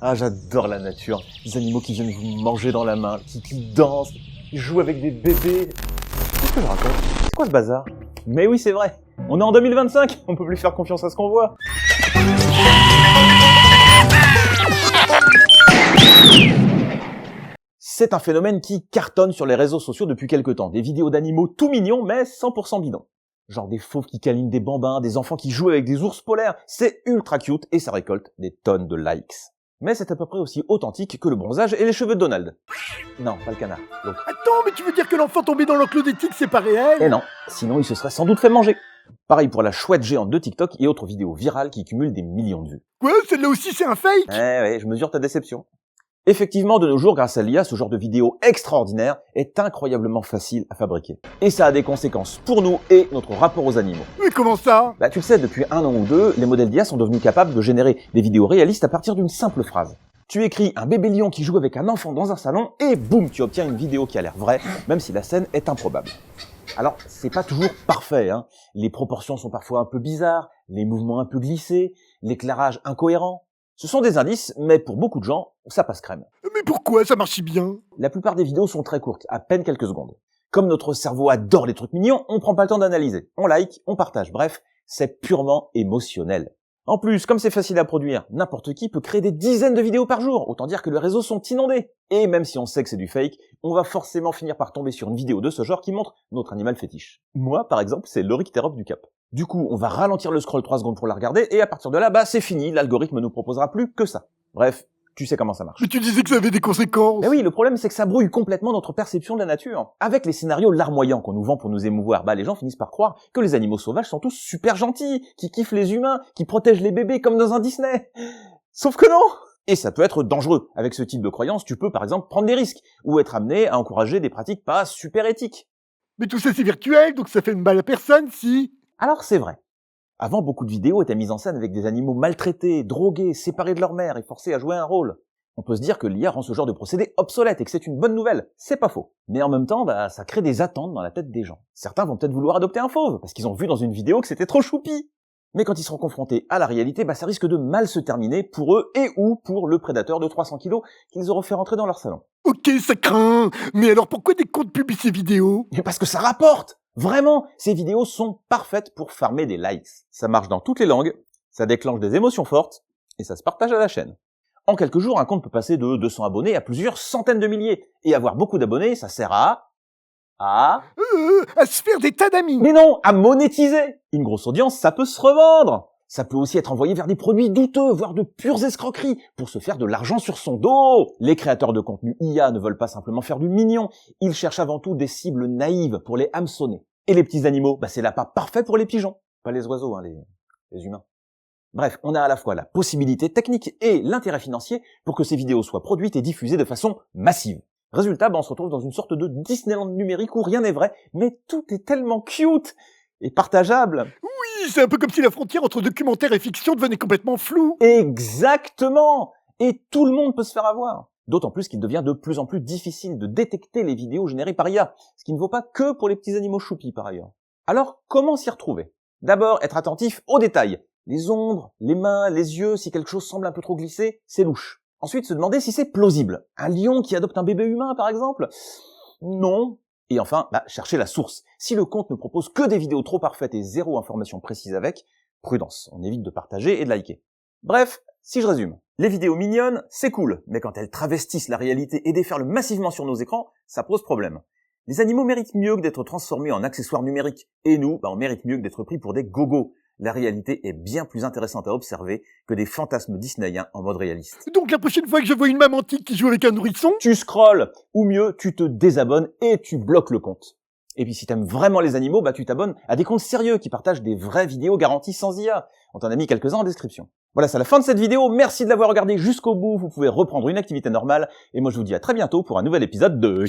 Ah, j'adore la nature. Des animaux qui viennent vous manger dans la main, qui dansent, qui jouent avec des bébés. Qu'est-ce que je raconte? C'est quoi ce bazar? Mais oui, c'est vrai. On est en 2025, on peut plus faire confiance à ce qu'on voit. C'est un phénomène qui cartonne sur les réseaux sociaux depuis quelque temps. Des vidéos d'animaux tout mignons, mais 100% bidons. Genre des fauves qui câlinent des bambins, des enfants qui jouent avec des ours polaires. C'est ultra cute et ça récolte des tonnes de likes. Mais c'est à peu près aussi authentique que le bronzage et les cheveux de Donald. Non, pas le canard, l'autre. Attends, mais tu veux dire que l'enfant tombé dans l'enclos des tigres, c'est pas réel? Eh non, sinon il se serait sans doute fait manger. Pareil pour la chouette géante de TikTok et autres vidéos virales qui cumulent des millions de vues. Quoi? Celle-là aussi, c'est un fake? Ouais, je mesure ta déception. Effectivement, de nos jours, grâce à l'IA, ce genre de vidéo extraordinaire est incroyablement facile à fabriquer. Et ça a des conséquences pour nous et notre rapport aux animaux. Mais comment ça? Tu le sais, depuis 1 an ou 2, les modèles d'IA sont devenus capables de générer des vidéos réalistes à partir d'une simple phrase. Tu écris un bébé lion qui joue avec un enfant dans un salon et boum, tu obtiens une vidéo qui a l'air vraie, même si la scène est improbable. Alors, c'est pas toujours parfait, hein. Les proportions sont parfois un peu bizarres, les mouvements un peu glissés, l'éclairage incohérent. Ce sont des indices, mais pour beaucoup de gens, ça passe crème. Mais pourquoi ça marche si bien? La plupart des vidéos sont très courtes, à peine quelques secondes. Comme notre cerveau adore les trucs mignons, on prend pas le temps d'analyser. On like, on partage, bref, c'est purement émotionnel. En plus, comme c'est facile à produire, n'importe qui peut créer des dizaines de vidéos par jour, autant dire que les réseaux sont inondés. Et même si on sait que c'est du fake, on va forcément finir par tomber sur une vidéo de ce genre qui montre notre animal fétiche. Moi, par exemple, c'est l'Oryctérope du Cap. Du coup, on va ralentir le scroll 3 secondes pour la regarder, et à partir de là, c'est fini, l'algorithme nous proposera plus que ça. Bref, tu sais comment ça marche. Mais tu disais que ça avait des conséquences. Mais oui, le problème c'est que ça brouille complètement notre perception de la nature. Avec les scénarios larmoyants qu'on nous vend pour nous émouvoir, les gens finissent par croire que les animaux sauvages sont tous super gentils, qui kiffent les humains, qui protègent les bébés comme dans un Disney. Sauf que non! Et ça peut être dangereux. Avec ce type de croyance, tu peux par exemple prendre des risques, ou être amené à encourager des pratiques pas super éthiques. Mais tout ça c'est virtuel, donc ça fait de mal à personne, si. Alors c'est vrai. Avant, beaucoup de vidéos étaient mises en scène avec des animaux maltraités, drogués, séparés de leur mère et forcés à jouer un rôle. On peut se dire que l'IA rend ce genre de procédé obsolète et que c'est une bonne nouvelle. C'est pas faux. Mais en même temps, ça crée des attentes dans la tête des gens. Certains vont peut-être vouloir adopter un fauve, parce qu'ils ont vu dans une vidéo que c'était trop choupi. Mais quand ils seront confrontés à la réalité, ça risque de mal se terminer pour eux et ou pour le prédateur de 300 kilos qu'ils auront fait rentrer dans leur salon. Ok, ça craint. Mais alors pourquoi des comptes publient ces vidéos? Mais parce que ça rapporte! Vraiment, ces vidéos sont parfaites pour farmer des likes. Ça marche dans toutes les langues, ça déclenche des émotions fortes, et ça se partage à la chaîne. En quelques jours, un compte peut passer de 200 abonnés à plusieurs centaines de milliers. Et avoir beaucoup d'abonnés, ça sert à se faire des tas d'amis. Mais non, à monétiser. Une grosse audience, ça peut se revendre. Ça peut aussi être envoyé vers des produits douteux, voire de pures escroqueries, pour se faire de l'argent sur son dos. Les créateurs de contenu IA ne veulent pas simplement faire du mignon, ils cherchent avant tout des cibles naïves pour les hameçonner. Et les petits animaux, c'est l'appât parfait pour les pigeons. Pas les oiseaux, les humains. Bref, on a à la fois la possibilité technique et l'intérêt financier pour que ces vidéos soient produites et diffusées de façon massive. Résultat, on se retrouve dans une sorte de Disneyland numérique où rien n'est vrai, mais tout est tellement cute et partageable. Oui, c'est un peu comme si la frontière entre documentaire et fiction devenait complètement floue. Exactement! Et tout le monde peut se faire avoir. D'autant plus qu'il devient de plus en plus difficile de détecter les vidéos générées par IA, ce qui ne vaut pas que pour les petits animaux choupis par ailleurs. Alors, comment s'y retrouver? D'abord, être attentif aux détails. Les ombres, les mains, les yeux, si quelque chose semble un peu trop glissé, c'est louche. Ensuite, se demander si c'est plausible. Un lion qui adopte un bébé humain, par exemple? Non. Et enfin, chercher la source. Si le compte ne propose que des vidéos trop parfaites et zéro information précise avec, prudence, on évite de partager et de liker. Bref, si je résume, les vidéos mignonnes, c'est cool, mais quand elles travestissent la réalité et déferlent massivement sur nos écrans, ça pose problème. Les animaux méritent mieux que d'être transformés en accessoires numériques, et nous, on mérite mieux que d'être pris pour des gogos. La réalité est bien plus intéressante à observer que des fantasmes disneyiens en mode réaliste. Donc la prochaine fois que je vois une maman tigre qui joue avec un nourrisson, tu scrolles, ou mieux, tu te désabonnes et tu bloques le compte. Et puis si t'aimes vraiment les animaux, tu t'abonnes à des comptes sérieux qui partagent des vraies vidéos garanties sans IA. On t'en a mis quelques-uns en description. Voilà, c'est la fin de cette vidéo. Merci de l'avoir regardée jusqu'au bout. Vous pouvez reprendre une activité normale. Et moi, je vous dis à très bientôt pour un nouvel épisode de...